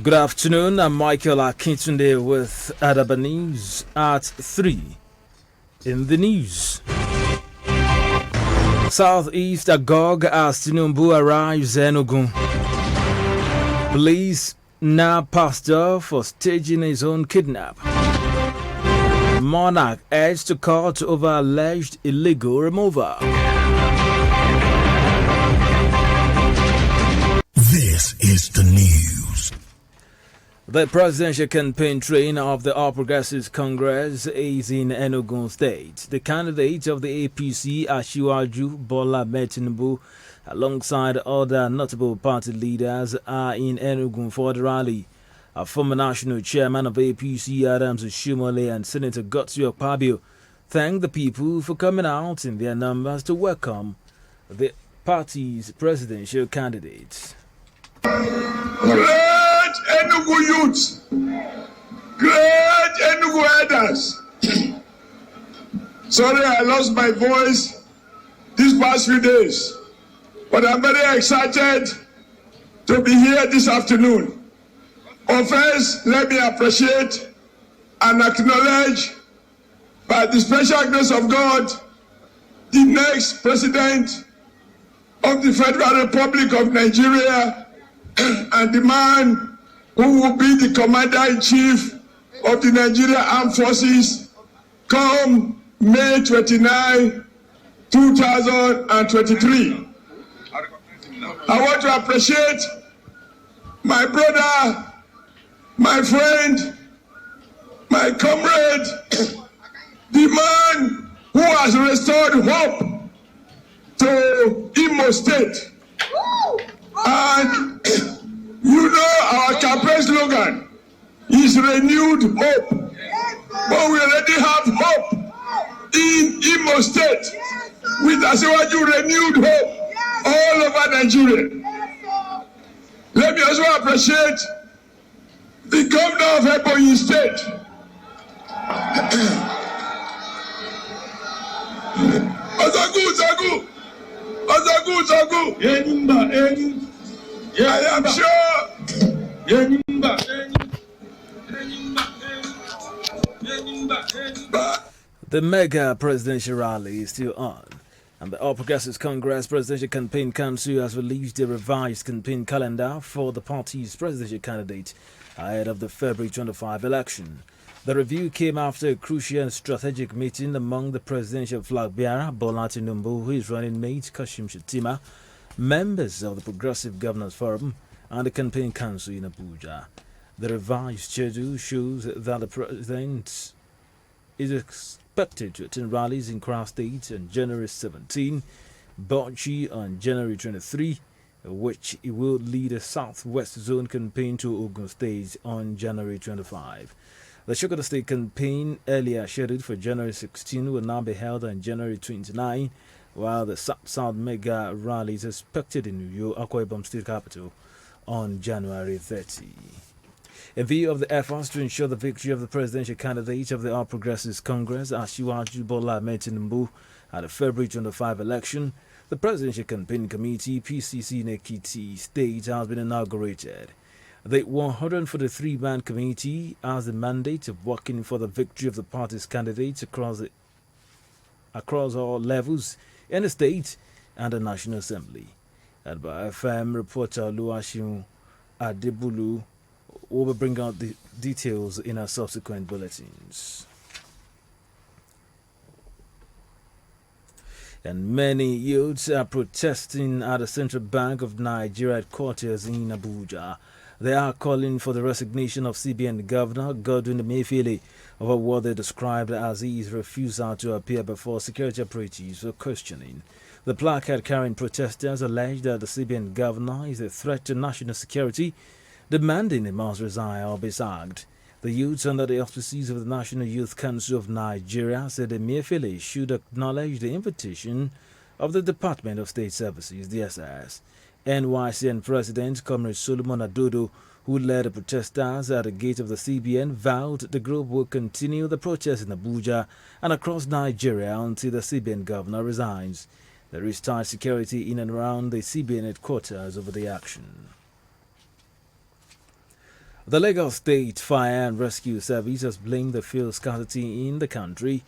Good afternoon. I'm Michael Akintunde with Adaba News at 3. In the news, Southeast Agog as Tinubu arrives Enugu. Police now pastor for staging his own kidnap. Monarch heads to court over alleged illegal removal. This is the news. The presidential campaign train of the All Progressives Congress is in Enugu State. The candidate of the APC, Asiwaju Bola Tinubu, alongside other notable party leaders, are in Enugu for the rally. A former national chairman of APC, Adams Shumole, and Senator Godswill Pabio thanked the people for coming out in their numbers to welcome the party's presidential candidates. Great Enugu youth, great Enugu elders. Sorry, I lost my voice these past few days, but I'm very excited to be here this afternoon. First, let me appreciate and acknowledge, by the special grace of God, the next president of the Federal Republic of Nigeria and the man who will be the commander-in-chief of the Nigerian Armed Forces come May 29, 2023. I want to appreciate my brother, my friend, my comrade, the man who has restored hope to Imo State. And you know our campaign slogan is renewed hope. But we already have hope in Imo State with Asiwaju renewed hope all over Nigeria. Let me also appreciate the governor of Ebonyi State. Ozagu. I am sure the mega presidential rally is still on, and the All Progressives Congress Presidential Campaign Council has released a revised campaign calendar for the party's presidential candidate ahead of the February 25 election. The review came after a crucial and strategic meeting among the presidential flag bearer Bola Tinubu, who is running mate Kashim Shettima, members of the Progressive Governors Forum, and the campaign council in Abuja. The revised schedule shows that the president is expected to attend rallies in Kwara State on January 17, Bauchi on January 23, which he will lead a Southwest Zone campaign to Ogun State on January 25. The Sokoto State campaign, earlier scheduled for January 16, will now be held on January 29, while the South Mega rally is expected in New York, Akwa Ibom State Capital, on January 30. In view of the efforts to ensure the victory of the presidential candidate of the All Progressives Congress, Asiwaju Bola Tinubu, at the February 25 election, the Presidential Campaign Committee, PCC in Ekiti State, has been inaugurated. The 143-man committee has the mandate of working for the victory of the party's candidates across all levels in the state and the National Assembly. Adaba FM reporter Luashim Adebulu will bring out the details in our subsequent bulletins. And many youths are protesting at the Central Bank of Nigeria headquarters in Abuja. They are calling for the resignation of CBN Governor Godwin Emefiele over what they described as his refusal to appear before security operatives for questioning. The placard-carrying protesters allege that the CBN Governor is a threat to national security, demanding he must resign or be sacked. The youths, under the auspices of the National Youth Council of Nigeria, said Emefiele should acknowledge the invitation of the Department of State Services, DSS. NYCN President Comrade Solomon Adodo, who led the protesters at the gate of the CBN, vowed the group will continue the protest in Abuja and across Nigeria until the CBN governor resigns. There is tight security in and around the CBN headquarters over the action. The Lagos State Fire and Rescue Service has blamed the fuel scarcity in the country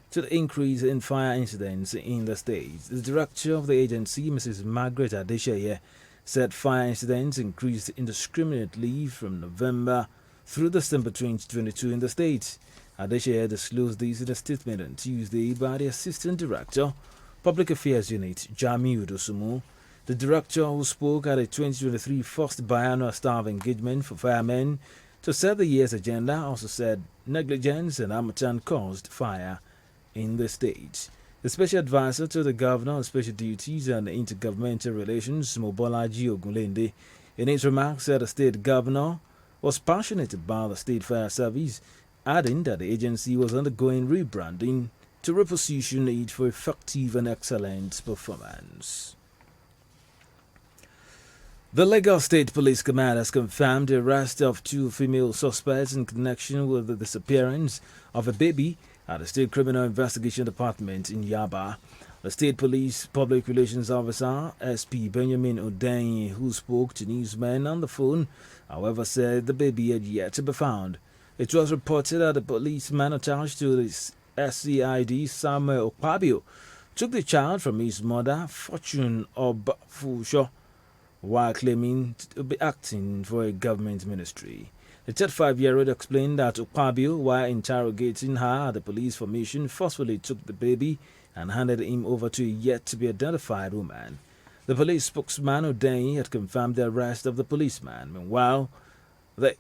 to the increase in fire incidents in the state. The director of the agency, Mrs. Margaret Adesheye, said fire incidents increased indiscriminately from November through December 2022 in the state. Adesheye disclosed this in a statement on Tuesday by the Assistant Director, Public Affairs Unit, Jamiu Dosumu. The director, who spoke at a 2023 first biannual staff engagement for firemen to set the year's agenda, also said negligence and harmattan caused fire in the state. The special advisor to the governor on special duties and intergovernmental relations, Mobolaji Ogunlende, in his remarks said the state governor was passionate about the state fire service, adding that the agency was undergoing rebranding to reposition it for effective and excellent performance. The Lagos State Police Command has confirmed the arrest of 2 female suspects in connection with the disappearance of a baby at the State Criminal Investigation Department in Yaba. The State Police Public Relations Officer, SP Benjamin Odenyi, who spoke to newsmen on the phone, however, said the baby had yet to be found. It was reported that the policeman attached to the SCID, Samuel Okpabio, took the child from his mother, Fortune Obafusho, while claiming to be acting for a government ministry. The 35-year-old explained that Okpabio, while interrogating her at the police formation, forcefully took the baby and handed him over to a yet-to-be-identified woman. The police spokesman Odenyi had confirmed the arrest of the policeman. Meanwhile, the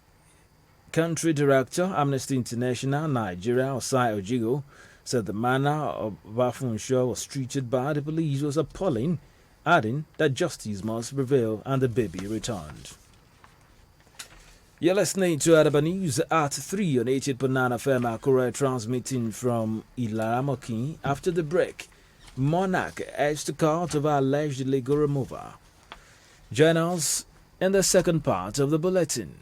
country director, Amnesty International Nigeria, Osai Ojigo, said the manner of Bafunshaw was treated by the police was appalling, adding that justice must prevail and the baby returned. You're listening to Adaba News at 3 on 88.9 FM Akure, transmitting from Ilaramoki. After the break, Monarch edged to court over alleged illegal removal. Join us in the second part of the bulletin.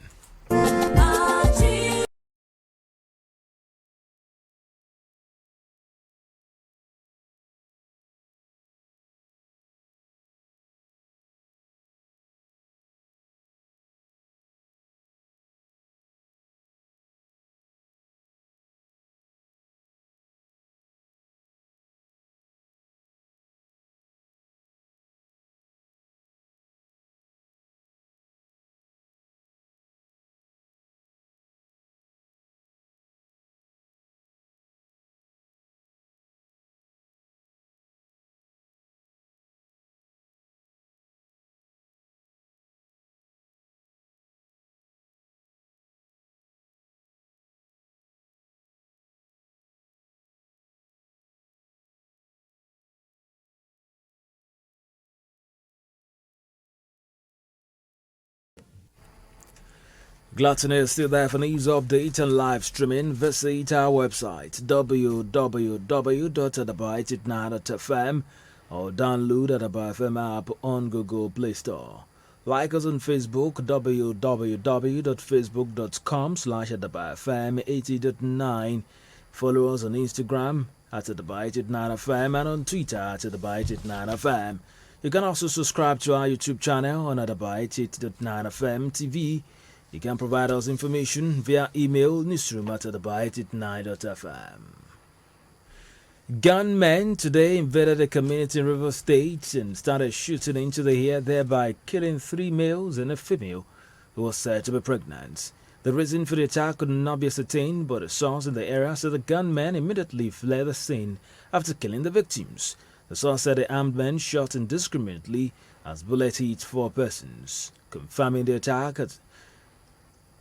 Glad to know you're still there for news update and live streaming. Visit our website www.adaba89.fm or download Adaba FM app on Google Play Store. Like us on Facebook, www.facebook.com/AdabaFM80.9. Follow us on Instagram at Adaba89FM and on Twitter at Adaba89FM. You can also subscribe to our YouTube channel on Adaba88.9FM TV. You can provide us information via email newsroom@adaba89.fm. Gunmen today invaded a community in River State and started shooting into the air, thereby killing 3 males and a female who was said to be pregnant. The reason for the attack could not be ascertained, but a source in the area said the gunmen immediately fled the scene after killing the victims. The source said the armed men shot indiscriminately as bullets hit 4 persons. Confirming the attack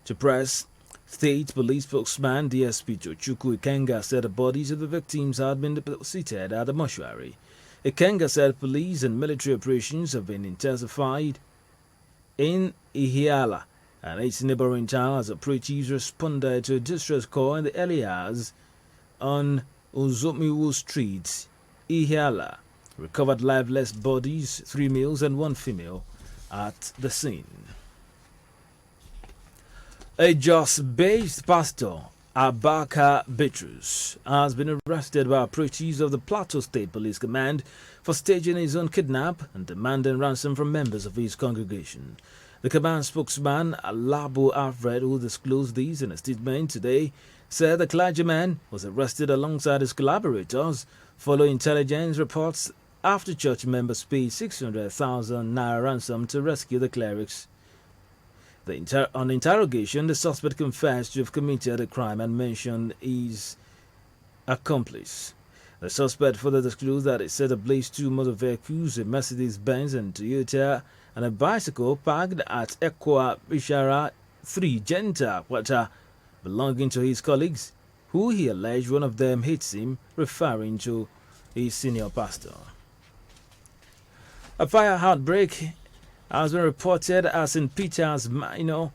to press, State Police spokesman DSP Tochukwu Ikenga said the bodies of the victims had been deposited at the mortuary. Ikenga said police and military operations have been intensified in Ihiala and its neighboring town as operatives responded to a distress call in the early hours on Uzomiwu Street, Ihiala. Recovered lifeless bodies, 3 males and 1 female, at the scene. A Jos-based pastor, Abaka Bitrus, has been arrested by operatives of the Plateau State Police Command for staging his own kidnap and demanding ransom from members of his congregation. The command spokesman, Alabo Alfred, who disclosed these in a statement today, said the clergyman was arrested alongside his collaborators following intelligence reports after church members paid 600,000 naira ransom to rescue the clerics. On interrogation, the suspect confessed to have committed a crime and mentioned his accomplice. The suspect further disclosed that he set ablaze 2 motor vehicles, a Mercedes-Benz and Toyota, and a bicycle parked at Ekwa Bishara 3 Genta Quarter, belonging to his colleagues, who he alleged one of them hates him, referring to his senior pastor. A fire outbreak has been reported at St. Peter's Minor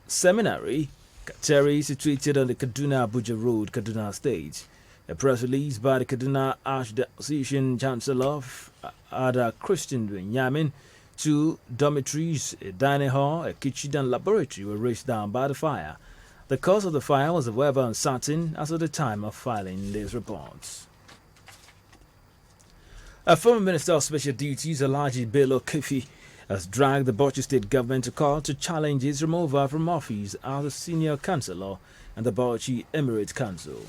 Seminary, Kateri, situated on the Kaduna-Abuja Road, Kaduna State. A press release by the Kaduna Archdiocese Chancellor Ada Christian Benjamin, 2 dormitories, a dining hall, a kitchen and laboratory were razed down by the fire. The cause of the fire was however uncertain as of the time of filing these reports. A former Minister of Special Duties, Alhaji Bello Kefi, has dragged the Bauchi State government to court to challenge his removal from office as a senior councillor and the Bauchi Emirate Council.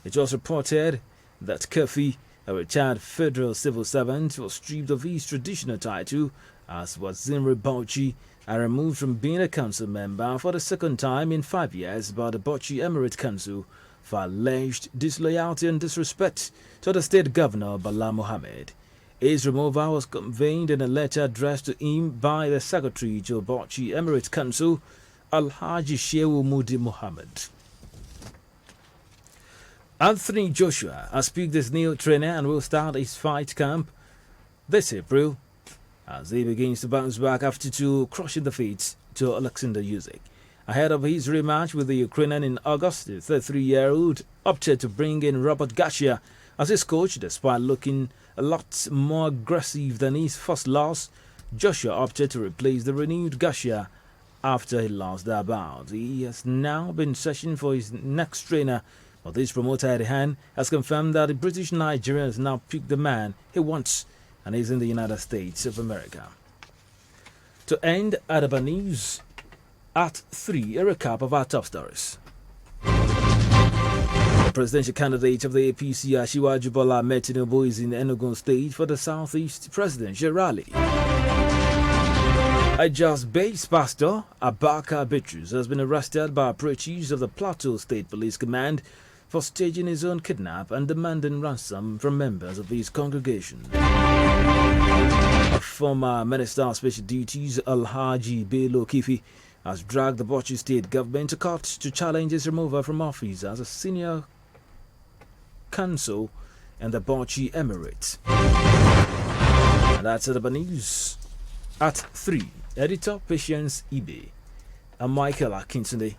It was reported that Kefi, a retired federal civil servant, was stripped of his traditional title as Waziri Bauchi and removed from being a council member for the second time in 5 years by the Bauchi Emirate Council for alleged disloyalty and disrespect to the state governor Bala Mohammed. His removal was conveyed in a letter addressed to him by the secretary to Bauchi Emirate Council, Alhaji Shehu Mudi Mohammed. Anthony Joshua has picked his new trainer and will start his fight camp this April as he begins to bounce back after 2 crushing defeats to Alexander Usyk. Ahead of his rematch with the Ukrainian in August, the 33-year-old opted to bring in Robert Garcia as his coach. Despite looking a lot more aggressive than his first loss, Joshua opted to replace the renewed Garcia after he lost that bout. He has now been searching for his next trainer, but this promoter at hand has confirmed that the British Nigerian has now picked the man he wants and is in the United States of America. To end Adaba News at 3, a recap of our top stories. The presidential candidate of the APC, Asiwaju Bola Ahmed Tinubu, is in Enugu State for the Southeast Presidential Rally. A just-based pastor, Abaka Bitrus, has been arrested by approaches of the Plateau State Police Command for staging his own kidnap and demanding ransom from members of his congregation. A former Minister of Special Duties, Alhaji Bello Kefi, has dragged the Bauchi State government to court to challenge his removal from office as a senior council in the Bauchi Emirate. And that's Adaba News at 3. Editor Patience Ibe. I'm Michael Akintunde.